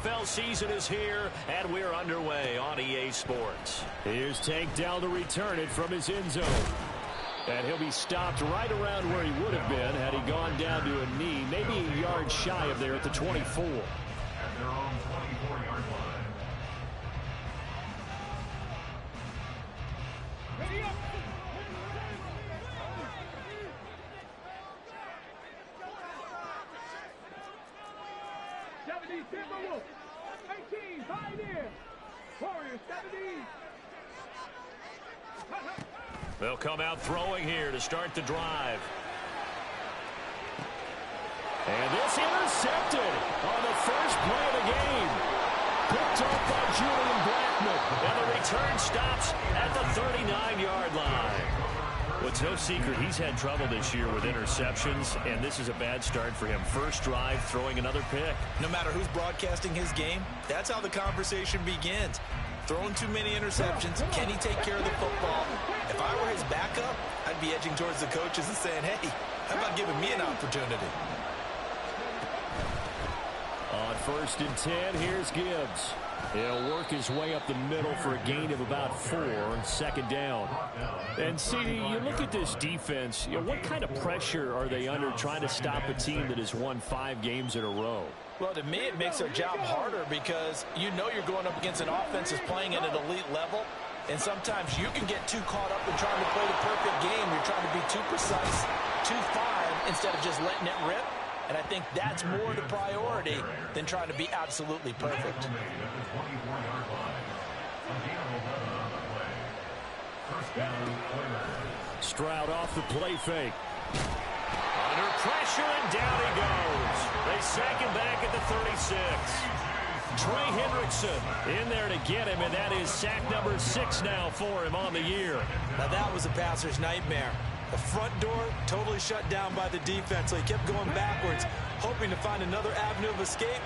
NFL season is here, and we're underway on EA Sports. Here's Tank Dell to return it from his end zone. And he'll be stopped right around where he would have been had he gone down to a knee, maybe a yard shy of there at the 24. At their own 24-yard line. Ready up! Timberwolves, 18, Pioneer, Warriors, 70. They'll come out throwing here to start the drive. And this intercepted on the first play of the game. Picked off by Julian Blackman. And the return stops at the 39-yard line. Well, it's no secret he's had trouble this year with interceptions, and this is a bad start for him. First drive, throwing another pick. No matter who's broadcasting his game, that's how the conversation begins. Throwing too many interceptions, can he take care of the football? If I were his backup, I'd be edging towards the coaches and saying, hey, how about giving me an opportunity? On 1st and 10, here's Gibbs. He'll work his way up the middle for a gain of about 4, second down. And, CD, you look at this defense, what kind of pressure are they under trying to stop a team that has won 5 games in a row? Well, to me, it makes their job harder because you know you're going up against an offense that's playing at an elite level, and sometimes you can get too caught up in trying to play the perfect game. You're trying to be too precise, too fine, instead of just letting it rip. And I think that's more the priority than trying to be absolutely perfect. Stroud off the play fake. Under pressure, and down he goes. They sack him back at the 36. Trey Hendrickson in there to get him, and that is sack number 6 now for him on the year. Now that was a passer's nightmare. The front door totally shut down by the defense, so he kept going backwards, hoping to find another avenue of escape.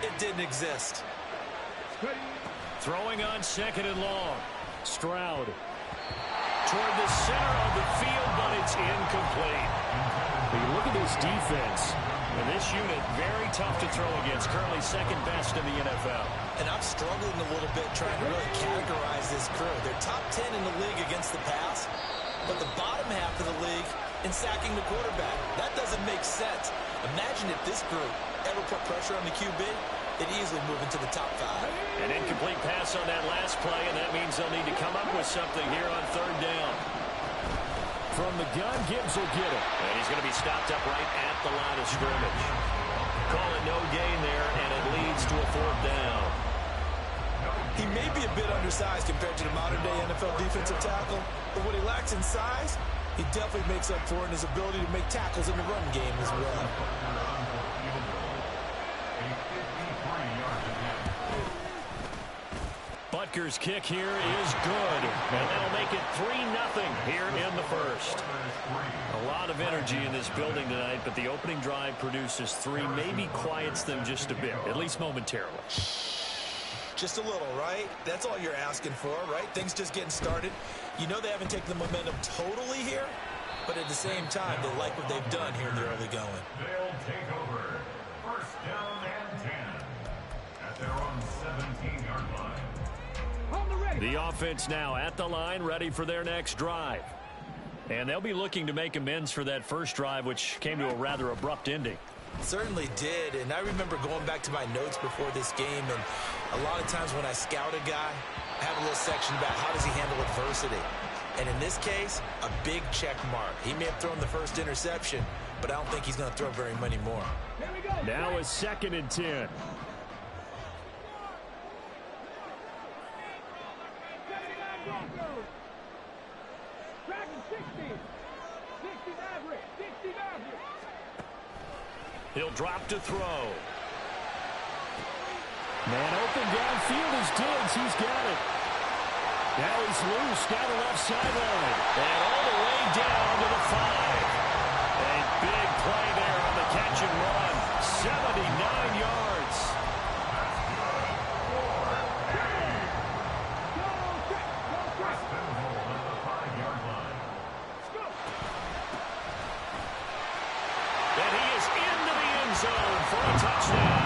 It didn't exist. Throwing on 2nd and long. Stroud. Toward the center of the field, but it's incomplete. But you look at this defense. And this unit, very tough to throw against. Currently 2nd best in the NFL. And I'm struggling a little bit trying to really categorize this crew. They're top 10 in the league against the pass, but the bottom half of the league in sacking the quarterback. That doesn't make sense. Imagine if this group ever put pressure on the QB, they'd easily move into the top 5. An incomplete pass on that last play, and that means they'll need to come up with something here on 3rd down. From the gun, Gibbs will get it. And he's going to be stopped up right at the line of scrimmage. Call it no gain there, and it leads to a 4th down. He may be a bit undersized compared to the modern-day NFL defensive tackle, but what he lacks in size, he definitely makes up for in his ability to make tackles in the run game as well. Butker's kick here is good, and that'll make it 3-0 here in the first. A lot of energy in this building tonight, but the opening drive produces 3, maybe quiets them just a bit, at least momentarily. Just a little, right? That's all you're asking for, right? Things just getting started. You know they haven't taken the momentum totally here, but at the same time, they like what they've done here in the early going. They'll take over 1st down and 10 at their own 17-yard line. The offense now at the line, ready for their next drive. And they'll be looking to make amends for that first drive, which came to a rather abrupt ending. Certainly did, and I remember going back to my notes before this game, and a lot of times when I scout a guy, I have a little section about how does he handle adversity. And in this case, a big check mark. He may have thrown the first interception, but I don't think he's going to throw very many more. Now a 2nd and 10. He'll drop to throw. Man open downfield is Diggs. He's got it. Now he's loose down the left sideline. And all the way down to the 5. A big play there on the catch and run. 79 yards. And he is into the end zone for a touchdown.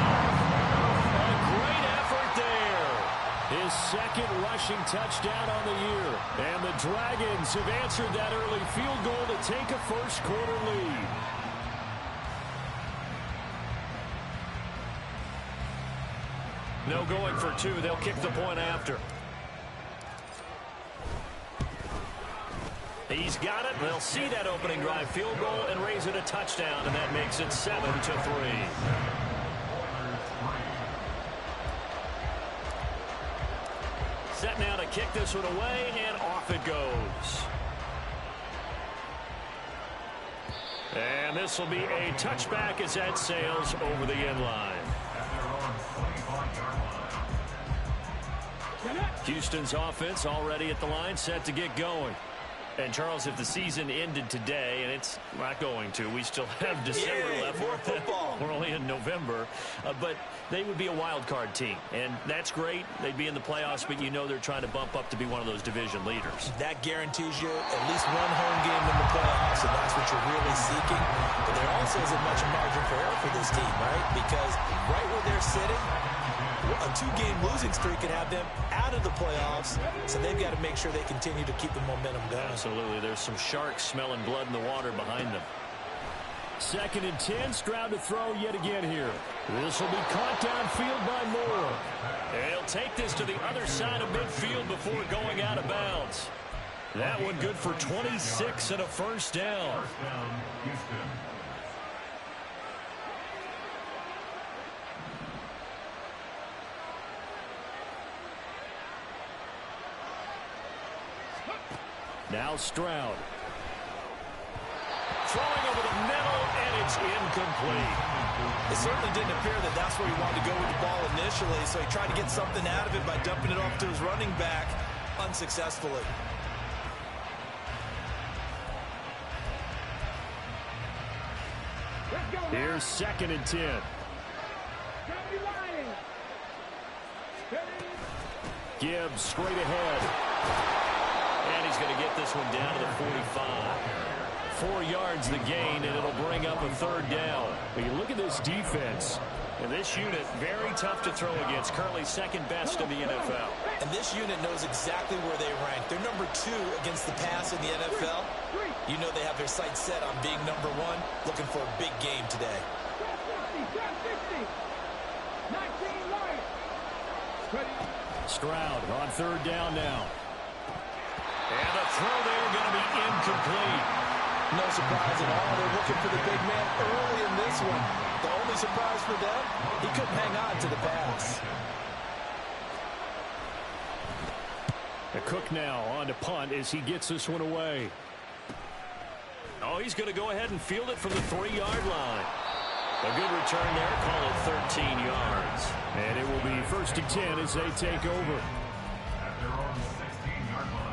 A great his second rushing touchdown on the year. And the Dragons have answered that early field goal to take a first-quarter lead. No going for two. They'll kick the point after. He's got it. They'll see that opening drive field goal and raise it a touchdown, and that makes it 7-3. Set now to kick this one away, and off it goes. And this will be a touchback as that sails over the end line. Houston's offense already at the line, set to get going. And, Charles, if the season ended today, and it's not going to, we still have December left. More football. We're only in November. But they would be a wild card team. And that's great. They'd be in the playoffs, but you know they're trying to bump up to be one of those division leaders. That guarantees you at least one home game in the playoffs, and that's what you're really seeking. But there also isn't much margin for error for this team, right? Because right where they're sitting, a two-game losing streak could have them out of the playoffs, so they've got to make sure they continue to keep the momentum going. Absolutely. There's some sharks smelling blood in the water behind them. 2nd and 10, Stroud to throw yet again here. This will be caught downfield by Moore. And he'll take this to the other side of midfield before going out of bounds. That one good for 26 and a first down. First down, Houston. Now Stroud. Throwing over the middle, and it's incomplete. It certainly didn't appear that that's where he wanted to go with the ball initially, so he tried to get something out of it by dumping it off to his running back unsuccessfully. Here's 2nd and 10. Gibbs straight ahead. And he's going to get this one down to the 45. 4 yards the gain, and it'll bring up a 3rd down. But you look at this defense. And this unit, very tough to throw against. Currently 2nd best in the NFL. And this unit knows exactly where they rank. They're number 2 against the pass in the NFL. You know they have their sights set on being number 1, looking for a big game today. Stroud on 3rd down now. And the throw there going to be incomplete. No surprise at all. They're looking for the big man early in this one. The only surprise for them, he couldn't hang on to the pass. The Cook now on to punt as he gets this one away. Oh, he's going to go ahead and field it from the 3-yard line. A good return there. Call it 13 yards. And it will be 1st and 10 as they take over. At their own 16-yard line.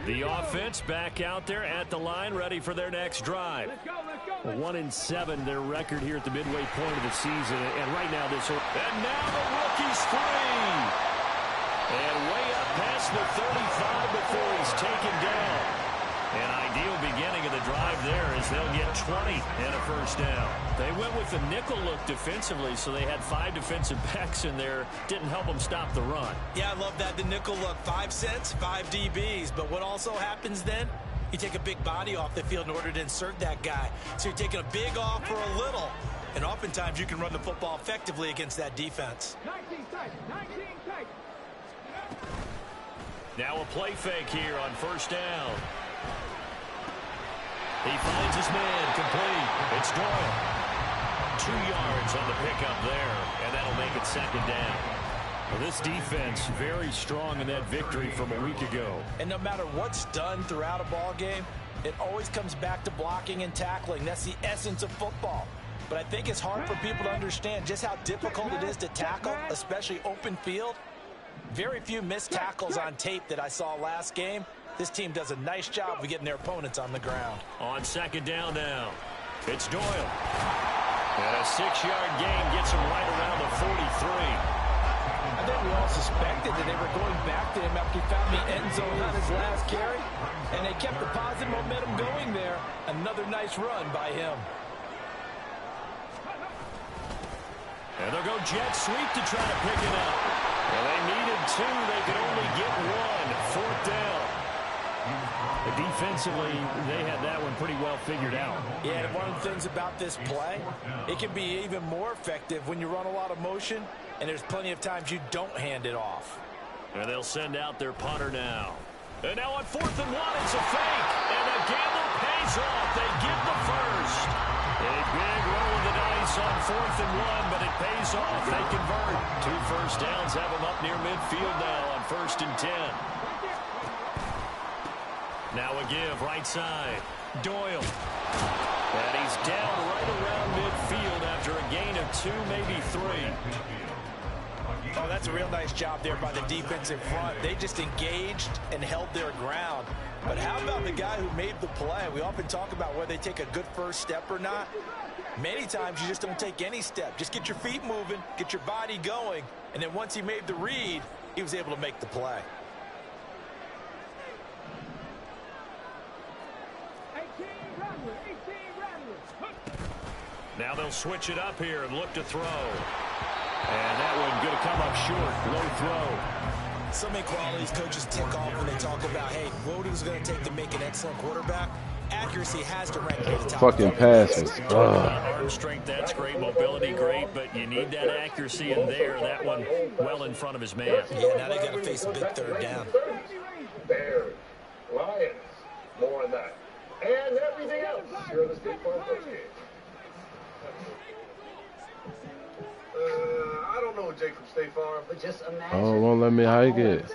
The offense back out there at the line, ready for their next drive. 1-7 their record here at the midway point of the season. And right now this... And now the rookie's free. And way up past the 35 before he's taken down. An ideal beginning of the drive there as they'll get 20 and a first down. They went with the nickel look defensively, so they had 5 defensive backs in there. Didn't help them stop the run. Yeah, I love that, the nickel look. 5 cents, 5 DBs. But what also happens then? You take a big body off the field in order to insert that guy. So you're taking a big off for a little. And oftentimes you can run the football effectively against that defense. 19 tight, 19 tight. Now a play fake here on first down. He finds his man, complete. It's Doyle. 2 yards on the pickup there, and that'll make it 2nd down. Well, this defense very strong in that victory from a week ago. And no matter what's done throughout a ball game, it always comes back to blocking and tackling. That's the essence of football. But I think it's hard for people to understand just how difficult it is to tackle, especially open field. Very few missed tackles on tape that I saw last game. This team does a nice job of getting their opponents on the ground. On 2nd down now, it's Doyle. And a 6-yard gain gets him right around the 43. I think we all suspected that they were going back to him after he found the end zone on his last carry. And they kept the positive momentum going there. Another nice run by him. And they'll go jet sweep to try to pick it up. Well, they needed 2. They could only get 1. 4th down. Defensively, they had that one pretty well figured out. Yeah, and one of the things about this play, it can be even more effective when you run a lot of motion, and there's plenty of times you don't hand it off. And they'll send out their punter now. And now on 4th and 1, it's a fake. And the gamble pays off. They get the first. A big roll of the dice on 4th and 1, but it pays off. They convert. 2 first downs have them up near midfield now on 1st and 10. Now a give right side. Doyle. And he's down right around midfield after a gain of 2, maybe 3. Oh, that's a real nice job there by the defensive front. They just engaged and held their ground. But how about the guy who made the play? We often talk about whether they take a good first step or not. Many times you just don't take any step. Just get your feet moving, get your body going, and then once he made the read, he was able to make the play. Now they'll switch it up here and look to throw. And that one going to come up short. Low throw. So many qualities coaches tick off when they talk about, hey, what is it going to take to make an excellent quarterback? Accuracy has to rank near the top. Fucking passes. Arm strength, that's great. Mobility, great. But you need that accuracy in there. That one well in front of his man. Yeah, now they got to face a big 3rd down. Bears, Lions, more on that. And everything else here in the State Farm Post game. I don't know Jake from State Farm, but just imagine. Oh, won't let me hike it.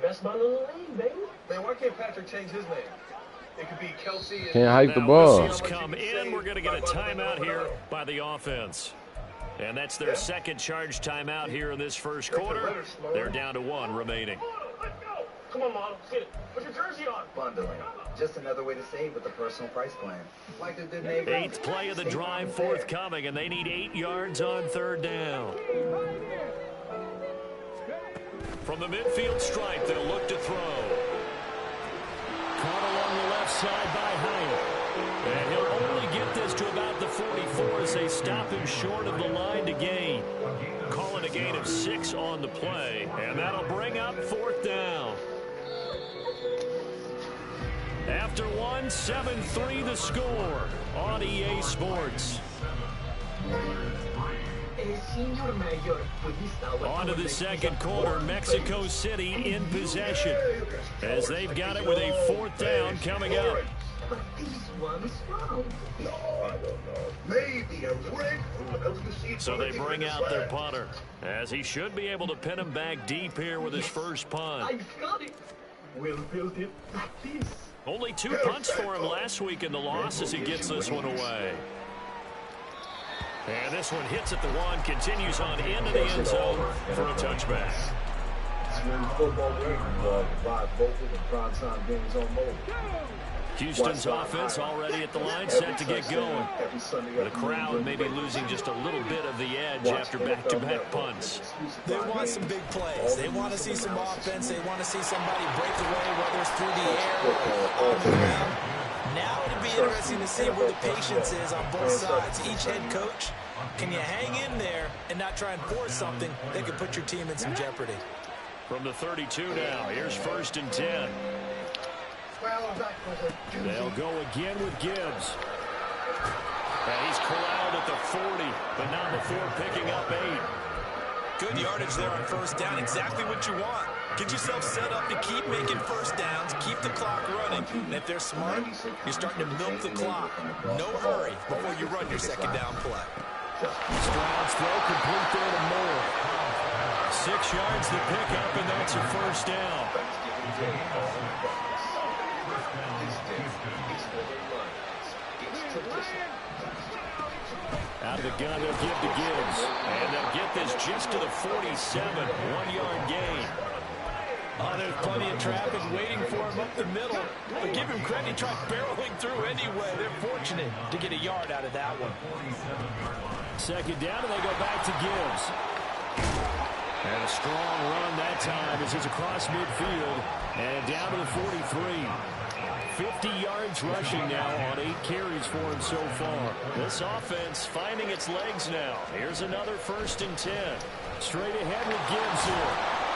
Best ball in the league, baby. Man, why can't Patrick change his name? It could be Kelsey. Can't hike the ball. Whistles come in. We're going to get a timeout here by the offense. And that's their second charge timeout here in this first quarter. They're down to 1 remaining. Let's go. Come on, Mom. Get it. Put your jersey on. Bundling. Just another way to save with the personal price plan. Like the good neighbor. 8th play of the drive forthcoming, and they need 8 yards on 3rd down. From the midfield stripe, they'll look to throw. Caught along the left side by Hyatt. And he'll only get this to about the 44 as they stop him short of the line to gain. Calling a gain of 6 on the play, and that'll bring up 4th down. After 1, 7-3 the score on EA Sports. On to the second quarter, Mexico City in possession as they've got it with a 4th down coming up. So they bring out their punter as he should be able to pin him back deep here with his first punt. We'll build it like this. Only 2 punts for him last week in the loss as he gets this one away. And this one hits at the 1, continues on into the end zone for a touchback. Houston's offense already at the line, set to get going. The crowd may be losing just a little bit of the edge after back-to-back punts. They want some big plays. They want to see some offense. They want to see somebody break away, whether it's through the air or on the ground. Now it'll be interesting to see where the patience is on both sides. Each head coach, can you hang in there and not try and force something that could put your team in some jeopardy? From the 32 now, here's 1st and 10. They'll go again with Gibbs. And he's corralled at the 40, but not before picking up 8. Good yardage there on 1st down. Exactly what you want. Get yourself set up to keep making 1st downs, keep the clock running. And if they're smart, you're starting to milk the clock. No hurry before you run your 2nd down play. Stroud's throw complete there to Moore. 6 yards to pick up, and that's a 1st down. Out of the gun, they'll give to Gibbs. And they'll get this just to the 47, 1-yard gain. Oh, there's plenty of traffic waiting for him up the middle. But give him credit, he tried barreling through anyway. They're fortunate to get a yard out of that one. 2nd down, and they go back to Gibbs. And a strong run that time as he's across midfield and down to the 43. 50 yards rushing now on 8 carries for him so far. This offense finding its legs now. Here's another 1st and 10. Straight ahead with Gibbs here.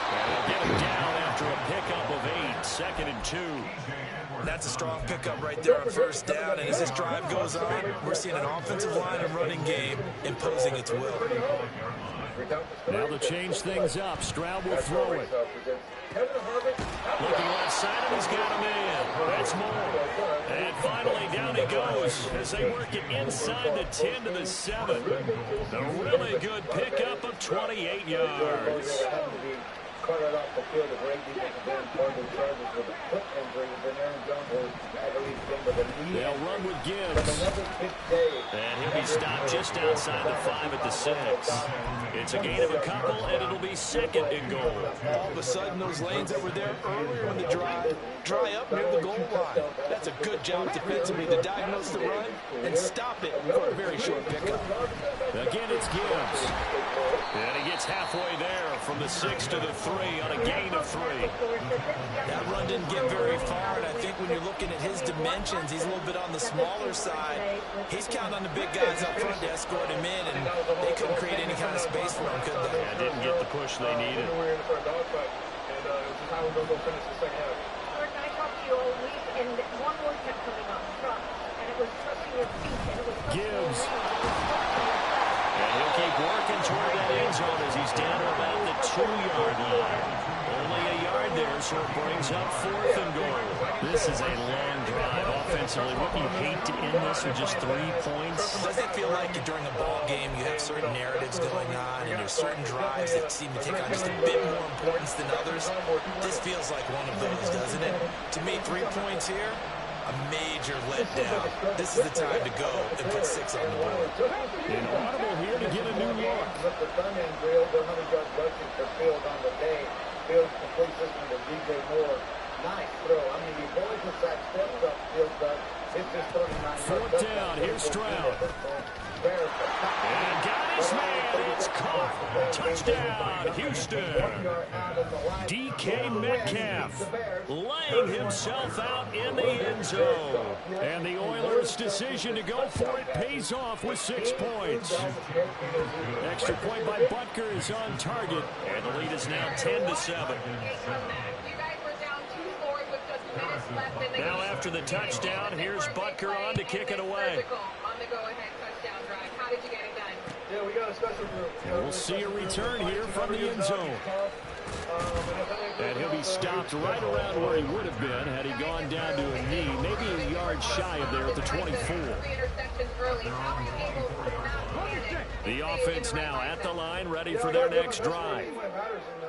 And they'll get him down after a pickup of 8. 2nd and 2. That's a strong pickup right there on 1st down. And as this drive goes on, we're seeing an offensive line and running game imposing its will. Now to change things up, Stroud will throw it. Looking left side, and he's got a man. That's more. And finally, down he goes as they work it inside the 10 to the 7. A really good pickup of 28 yards. Carted off the field of great defensive end, part of the Chargers with a foot injury. Then Aaron Jones will, I believe, been with a knee. They'll run with Gibbs. And he'll be stopped just outside the 5 at the 6. It's a gain of a couple, and it'll be 2nd and goal. All of a sudden, those lanes that were there earlier in the drive dry up near the goal line. That's a good job defensively to diagnose the run and stop it for a very short pickup. Again, it's Gibbs. And he gets halfway there from the 6 to the 3 on a gain of 3. That run didn't get very far, and I think when you're looking at his dimensions, he's a little bit on the smaller side. He's counting on the big guys up front to escort him in, and they couldn't create any kind of space for him, could they? Yeah, didn't get the push they needed. I talked to you all week, and one word kept coming up, trust. And it was trusting your feet, and it was Gibbs. And he'll keep working toward that end zone as he's down to about the 2-yard line. Only a yard there, so it brings up 4th and goal. This is a long drive offensively. Wouldn't you hate to end this with just 3 points? Does it feel like during a ball game you have certain narratives going on and there's certain drives that seem to take on just a bit more importance than others? This feels like one of those, doesn't it? To me, 3 points here, a major letdown. This is the time to go and put 6 on the board. An audible here to get a new look. Fields complete system to DJ Moore. Nice throw. I mean, the boys with that steps up Fields does. It's just 39. 4th down. Here's Stroud. And got his man. It's caught. Touchdown, Houston. DK Metcalf laying himself out in the end zone. And the Oilers' decision to go for it pays off with 6 points. Extra point by Butker is on target. And the lead is now 10 to 7. Now after the touchdown, here's Butker on to kick it away. Yeah, we got a special group. And we'll see a return here from the end zone. And he'll be stopped right around where he would have been had he gone down to a knee, maybe a yard shy of there at the 24. The offense now at the line, ready for their next drive.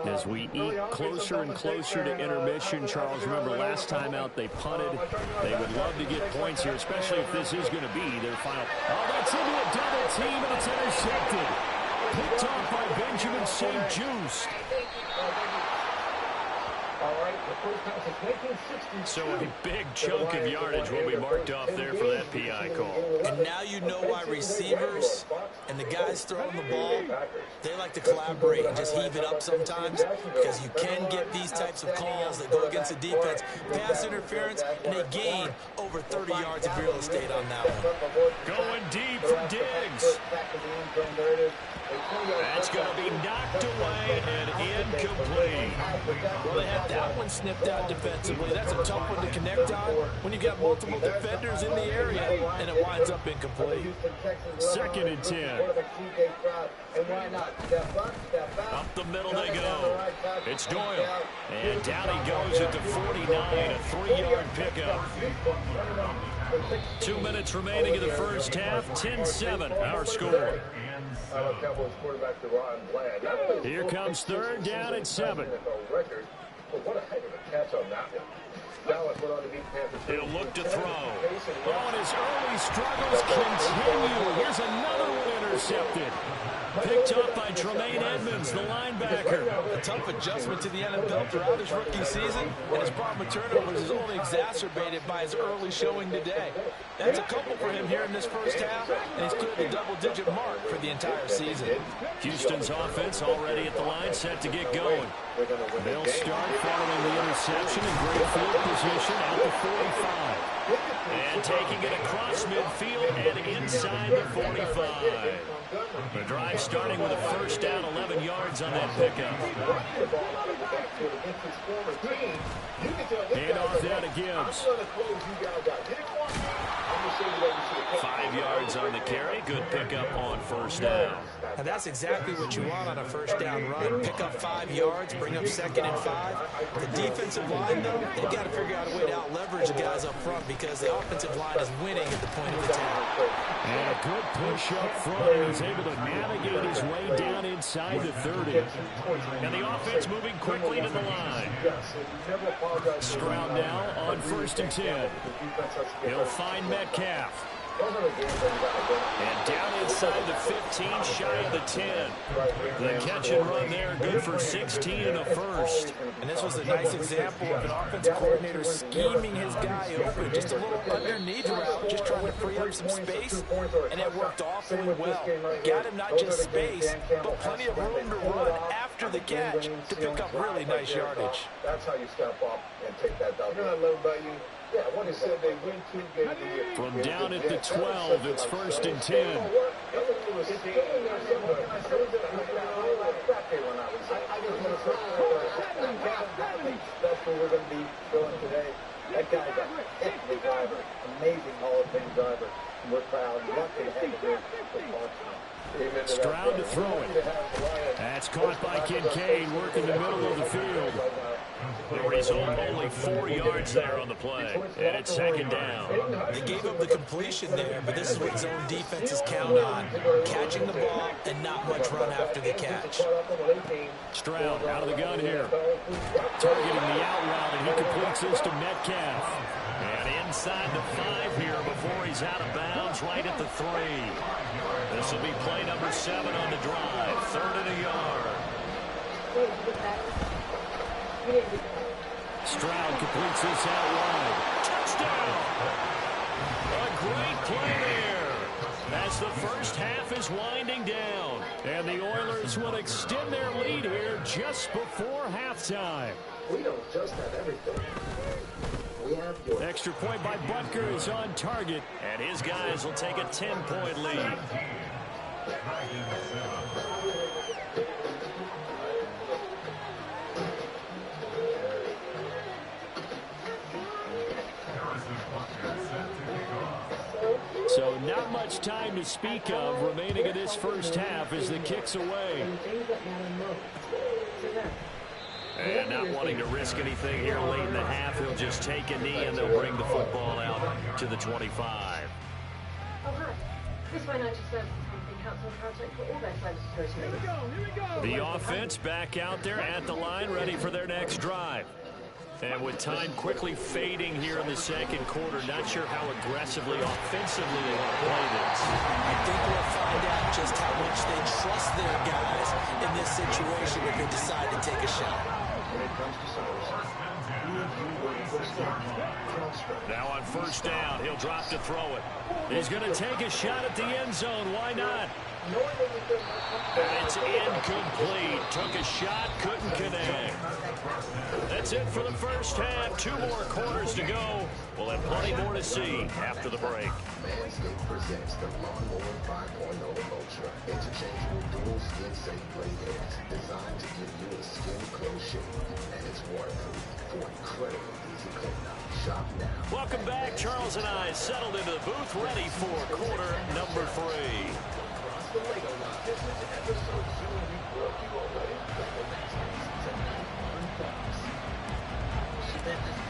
As we eke closer and closer to intermission, Charles, remember last time out they punted. They would love to get points here, especially if this is going to be their final. Oh, that's into a double team, and it's intercepted. Picked off by Benjamin St. Just. So a big chunk of yardage will be marked off there for that PI call. And now you know why receivers and the guys throwing the ball, they like to collaborate and just heave it up sometimes, because you can get these types of calls that go against the defense, pass interference, and they gain over 30 yards of real estate on that one. Going deep for Diggs. That's going to be knocked away and incomplete. Well, they had that one snipped out defensively. That's a tough one to connect on when you got multiple defenders in the area, and it winds up incomplete. 2nd and 10. Up the middle they go. It's Doyle. And down he goes at the 49, a 3-yard pickup. 2 minutes remaining in the first half, 10-7, our score. Here comes 3rd down at 7. What a heck of a catch on that one. He'll look to throw. Oh, and his early struggles continue. Here's another one intercepted. Picked up by Tremaine Edmonds, the linebacker. A tough adjustment to the NFL throughout his rookie season, and his problem with turnovers is only exacerbated by his early showing today. That's a couple for him here in this first half, and he's cleared the double-digit mark for the entire season. Houston's offense already at the line, set to get going. They'll start following the interception in great field position at the 45. And taking it across midfield and inside the 45. The drive starting with a first down, 11 yards on that pickup. Hand off down to Gibbs. 5 yards on the carry. Good pickup on first down. And that's exactly what you want on a first down run. Pick up 5 yards, bring up 2nd and 5. The defensive line, though, they've got to figure out a way to out-leverage the guys up front because the offensive line is winning at the point of attack. And a good push up front. He's able to navigate his way down inside the 30. And the offense moving quickly to the line. Stroud now on 1st and 10. He'll find Metcalf. And down inside the 15, shy of the 10. The catch and run there, good for 16 and a first. And this was a nice example of an offensive coordinator scheming his guy open. Just a little underneath route, just trying to free up some space, and it worked awfully well. Got him not just space, but plenty of room to run after the catch to pick up really nice yardage. That's how you step up and take that down. You know what I love about you? Yeah, when he said they win 2 games. From down at the 12, it's 1st and 10. That's where we're going to be going today. That guy's a heck of a driver, amazing Hall of Fame driver. And we're proud, lucky to have him here for Boston. Stroud to throw it. That's caught by Kincaid, working the middle of the field. The result, only 4 yards there on the play. And it's 2nd down. They gave up the completion there, but this is what zone defenses count on. Catching the ball and not much run after the catch. Stroud out of the gun here. Targeting the out route, and he completes this to Metcalf. And inside the 5 here before he's out of bounds, right at the 3. This will be play number 7 on the drive. 3rd and a yard. Stroud completes this out wide. Touchdown! A great play there. As the first half is winding down. And the Oilers will extend their lead here just before halftime. We don't just have everything. We have your... Extra point by Butker is on target. And his guys will take a 10-point lead. So not much time to speak of remaining in this first half as the kick's away. And not wanting to risk anything here late in the half, he'll just take a knee and they'll bring the football out to the 25. This financial services company counts on Caltech for all their cybersecurity. The offense back out there at the line, ready for their next drive. And with time quickly fading here in the 2nd quarter, not sure how aggressively, offensively they want to play this. I think we'll find out just how much they trust their guys in this situation if they decide to take a shot. Now on first down, he'll drop to throw it. He's going to take a shot at the end zone. Why not? And it's incomplete. Took a shot, couldn't connect. That's it for the first half. 2 more quarters to go. We'll have plenty more to see after the break. Manscaped presents the Lawnmower 5.0 Ultra. Interchangeable dual skin safe blade heads designed to give you a skin close shave. And it's waterproof for incredibly easy cleanup. Shop now. Welcome back. Charles and I settled into the booth, ready for quarter number 3.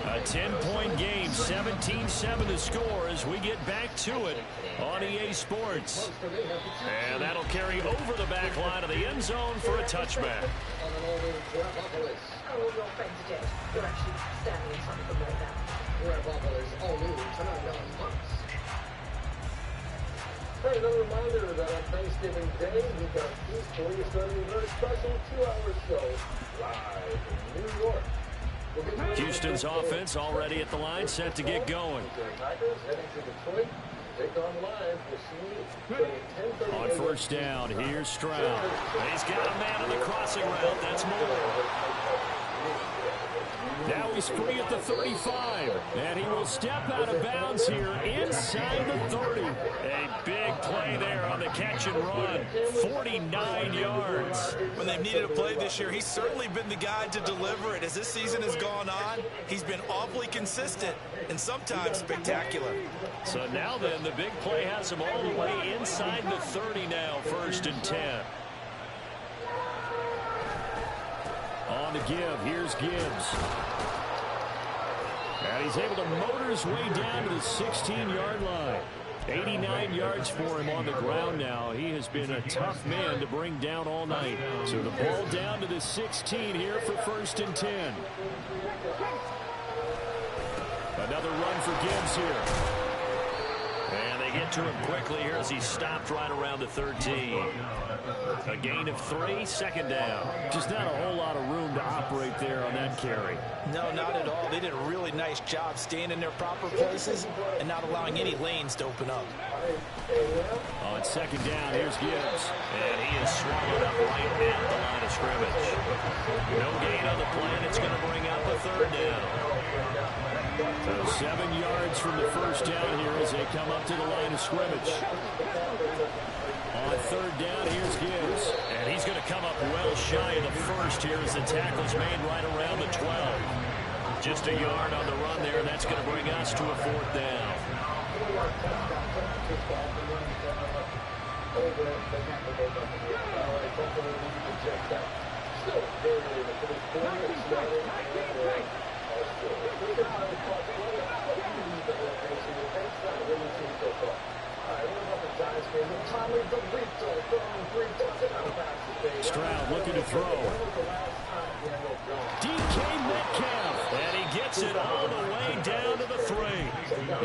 A 10-point game, 17-7 the score as we get back to it on EA Sports. And that'll carry over the back line of the end zone for a touchback. You're actually standing in front of them right now. We're at Buffalo's all new tonight on Fox. another reminder that on Thanksgiving Day, we've got Feast for you starting a very special 2-hour show live in New York. Houston's offense already at the line, set to get going. On first down, here's Stroud. He's got a man on the crossing route. That's Moore. Now he's free at the 35, and he will step out of bounds here inside the 30. A big play there on the catch and run, 49 yards. When they've needed a play this year, he's certainly been the guy to deliver it. As this season has gone on, he's been awfully consistent and sometimes spectacular. So now then, the big play has him all the way inside the 30 now, 1st and 10. On the give, here's Gibbs. And he's able to motor his way down to the 16-yard line. 89 yards for him on the ground now. He has been a tough man to bring down all night. So the ball down to the 16 here for 1st and 10. Another run for Gibbs here. And they get to him quickly here as he stopped right around the 13. A gain of 3, 2nd down. Just not a whole lot of room to operate there on that carry. No, not at all. They did a really nice job staying in their proper places and not allowing any lanes to open up. On 2nd down, here's Gibbs. And he is swallowed up right at the line of scrimmage. No gain on the play, and it's going to bring up a 3rd down. So 7 yards from the 1st down here as they come up to the line of scrimmage. On 3rd down, here's Gibbs. And he's going to come up well shy of the 1st here as the tackle's made right around the 12. Just a yard on the run there, and that's going to bring us to a 4th down. Stroud looking to throw. DK Metcalf, and he gets it all the way down to the 3.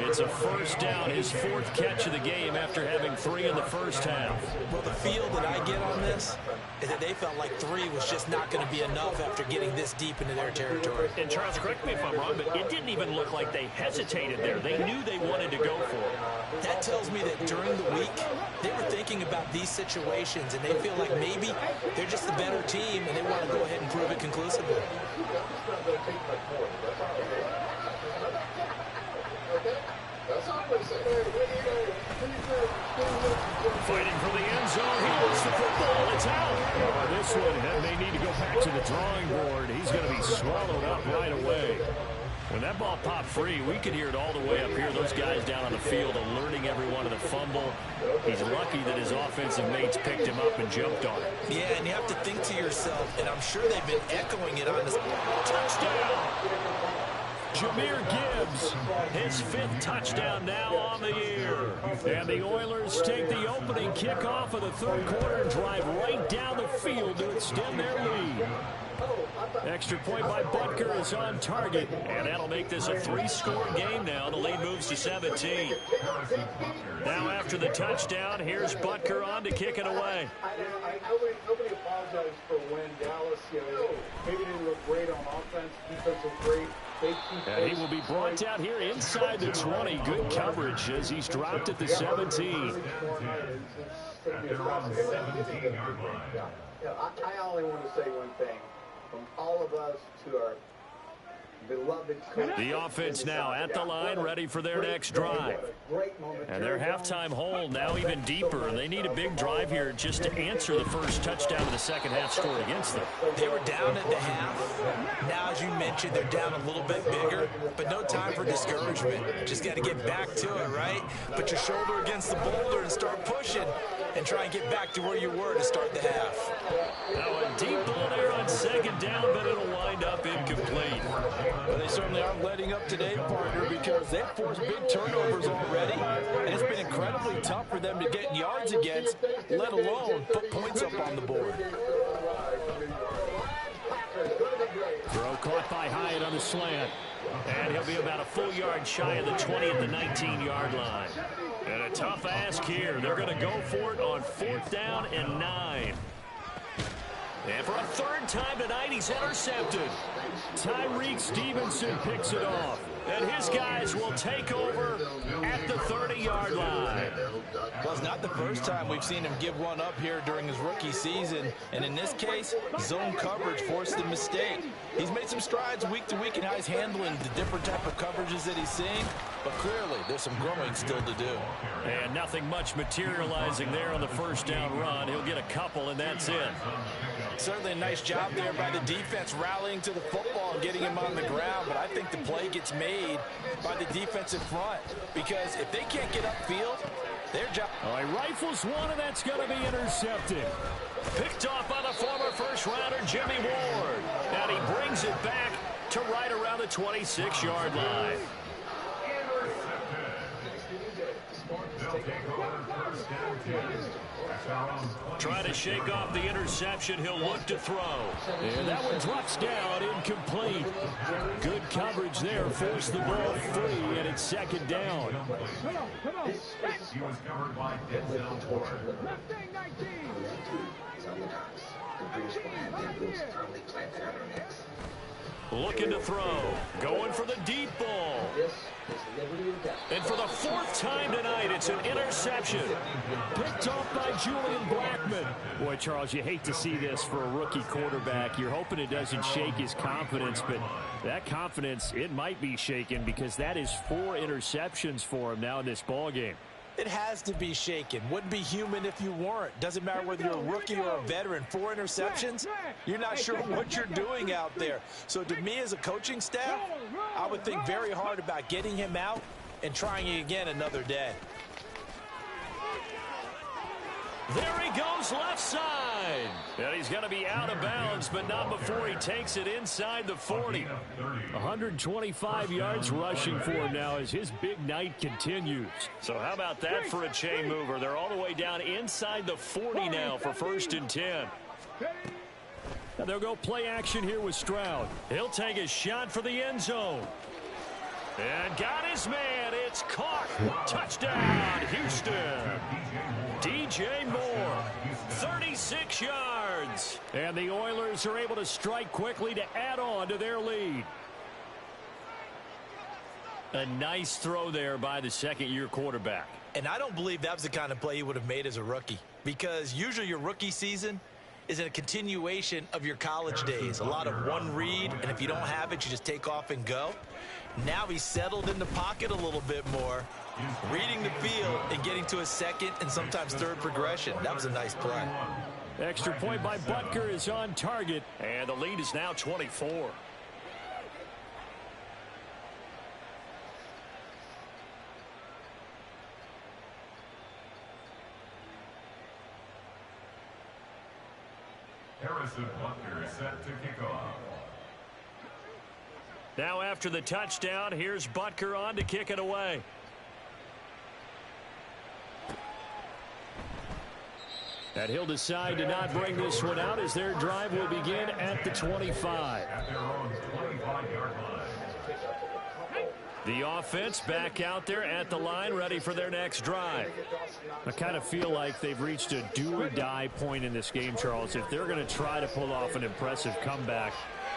It's a 1st down, his 4th catch of the game after having 3 in the 1st half. Well, the feel that I get on this is that they felt like 3 was just not going to be enough after getting this deep into their territory. And Charles, correct me if I'm wrong, but it didn't even look like they hesitated there. They knew they wanted to go for it. That tells me that during the week, they were thinking about these situations, and they feel like maybe they're just the better team, and they want to go ahead and prove it conclusively. Fighting for the end zone. He wants the football. It's out. Oh, this one may need to go back to the drawing board. He's going to be swallowed up right away. When that ball popped free, we could hear it all the way up here. Those guys down on the field alerting everyone to the fumble. He's lucky that his offensive mates picked him up and jumped on it. Yeah, and you have to think to yourself, and I'm sure they've been echoing it on this. Touchdown! Jahmyr Gibbs, his 5th touchdown now on the year. And the Oilers take the opening kickoff of the 3rd quarter and drive right down the field to extend their lead. Extra point by Butker is on target, and that'll make this a 3-score game now. The lead moves to 17. Now after the touchdown, here's Butker on to kick it away. Nobody apologized for when Dallas, maybe didn't look great on offense, defense was great. And he will be brought down here inside the 20. Good coverage as he's dropped at the 17. I only want to say one thing. From all of us to our beloved coach. The offense now at the line, ready for their next drive. And their halftime hole now even deeper. And they need a big drive here just to answer the first touchdown of the second half scored against them. They were down at the half. Now, as you mentioned, they're down a little bit bigger, but no time for discouragement. Just got to get back to it, right? Put your shoulder against the boulder and start pushing and try and get back to where you were to start the half. Now a deep ball there on 2nd down, but it'll wind up incomplete. Well, they certainly aren't letting up today, partner, because they've forced big turnovers already, and it's been incredibly tough for them to get yards against, let alone put points up on the board. Throw caught by Hyatt on the slant. And he'll be about a full yard shy of the 20 at the 19-yard line. And a tough ask here. They're going to go for it on 4th down and 9. And for a 3rd time tonight, he's intercepted. Tyreek Stevenson picks it off. And his guys will take over at the 30-yard line. Well, it's not the first time we've seen him give one up here during his rookie season. And in this case, zone coverage forced the mistake. He's made some strides week to week in how he's handling the different type of coverages that he's seeing. But clearly, there's some growing still to do. And nothing much materializing there on the 1st down run. He'll get a couple, and that's it. Certainly a nice job there by the defense rallying to the football and getting him on the ground. But I think the play gets made by the defensive front. Because if they can't get upfield, their job... Oh, he rifles one, and that's going to be intercepted. Picked off by the former first-rounder, Jimmy Ward. And he brings it back to right around the 26-yard line. Trying to shake off the interception. He'll look to throw. And that one drops down, incomplete. Good coverage there. Forced the ball free, and it's 2nd down. He was covered by Denzel Ward. Looking to throw. Going for the deep ball. And for the 4th time tonight, it's an interception. Picked off by Julian Blackmon. Boy, Charles, you hate to see this for a rookie quarterback. You're hoping it doesn't shake his confidence, but that confidence, it might be shaken because that is 4 interceptions for him now in this ballgame. It has to be shaken. Wouldn't be human if you weren't. Doesn't matter whether you're a rookie or a veteran. 4 interceptions, you're not sure what you're doing out there. So to me as a coaching staff, I would think very hard about getting him out and trying it again another day. There he goes left side. And he's going to be out of bounds, but not before he takes it inside the 40. 125 yards rushing for him now as his big night continues. So how about that for a chain mover? They're all the way down inside the 40 now for 1st and 10. Now they'll go play action here with Stroud. He'll take a shot for the end zone. And got his man. It's caught. Touchdown, Houston. DJ Moore, 36 yards. And the Oilers are able to strike quickly to add on to their lead. A nice throw there by the 2nd-year quarterback. And I don't believe that was the kind of play he would have made as a rookie. Because usually your rookie season is a continuation of your college days. A lot of one read, and if you don't have it, you just take off and go. Now he's settled in the pocket a little bit more, reading the field and getting to a 2nd and sometimes 3rd progression. That was a nice play. Extra point by Butker is on target. And the lead is now 24. Harrison Butker is set to kick off. Now after the touchdown, here's Butker on to kick it away. And he'll decide to not bring this one out as their drive will begin at the 25. At their own 25-yard line. The offense back out there at the line, ready for their next drive. I kind of feel like they've reached a do-or-die point in this game, Charles. If they're going to try to pull off an impressive comeback,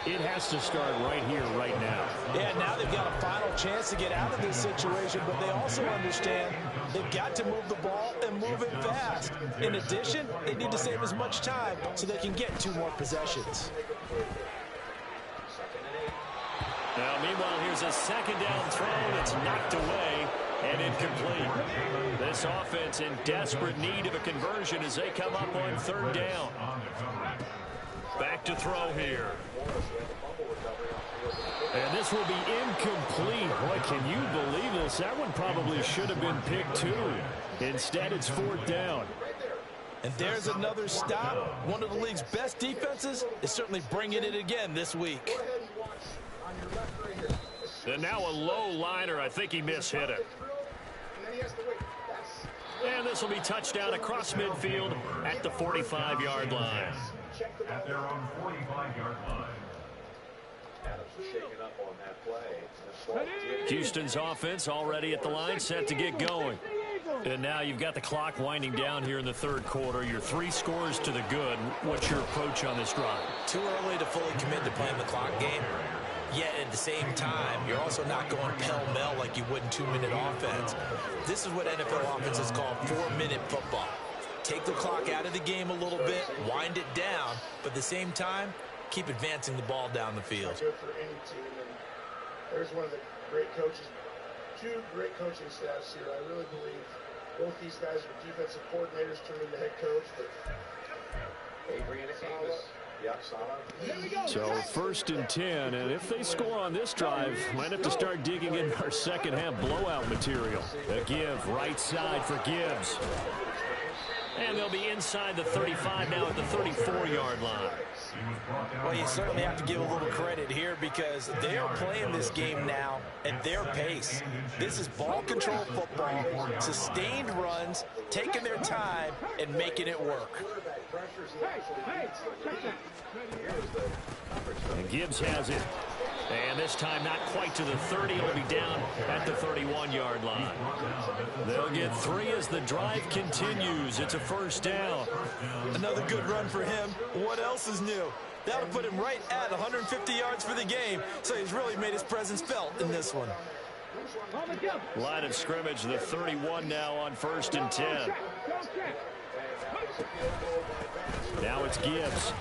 it has to start right here, right now. Yeah, now they've got a final chance to get out of this situation, but they also understand they've got to move the ball and move it fast. In addition, they need to save as much time so they can get 2 more possessions. Now, meanwhile, here's a 2nd down throw that's knocked away and incomplete. This offense in desperate need of a conversion as they come up on 3rd down. Back to throw here. And this will be incomplete. Boy, can you believe this? That one probably should have been picked too. Instead, it's 4th down. And there's another stop. One of the league's best defenses is certainly bringing it again this week. And now a low liner. I think he mishit it. And this will be touchdown across midfield at the 45-yard line. At their own 45-yard line. Houston's offense already at the line, set to get going. And now you've got the clock winding down here in the third quarter. Your 3 scores to the good. What's your approach on this drive? Too early to fully commit to playing the clock game. Yet at the same time, you're also not going pell-mell like you would in 2-minute offense. This is what NFL offenses call 4-minute football. Take the clock out of the game a little bit, wind it down, but at the same time, keep advancing the ball down the field. Good for any team, and there's one of the great coaches, 2 great coaching staffs here. I really believe both these guys are defensive coordinators turned into head coach, but Adrian Amos. Yeah, solid. So 1st and 10, and if they score on this drive, might have to start digging in our second half blowout material. A give right side for Gibbs. And they'll be inside the 35 now at the 34-yard line. Well, you certainly have to give a little credit here because they are playing this game now at their pace. This is ball control football, sustained runs, taking their time, and making it work. And Gibbs has it. And this time not quite to the 30. It'll be down at the 31-yard line. They'll get 3 as the drive continues. It's a first down. Another good run for him. What else is new? That'll put him right at 150 yards for the game. So he's really made his presence felt in this one. Line of scrimmage, the 31 now on 1st and 10. Now it's Gibbs.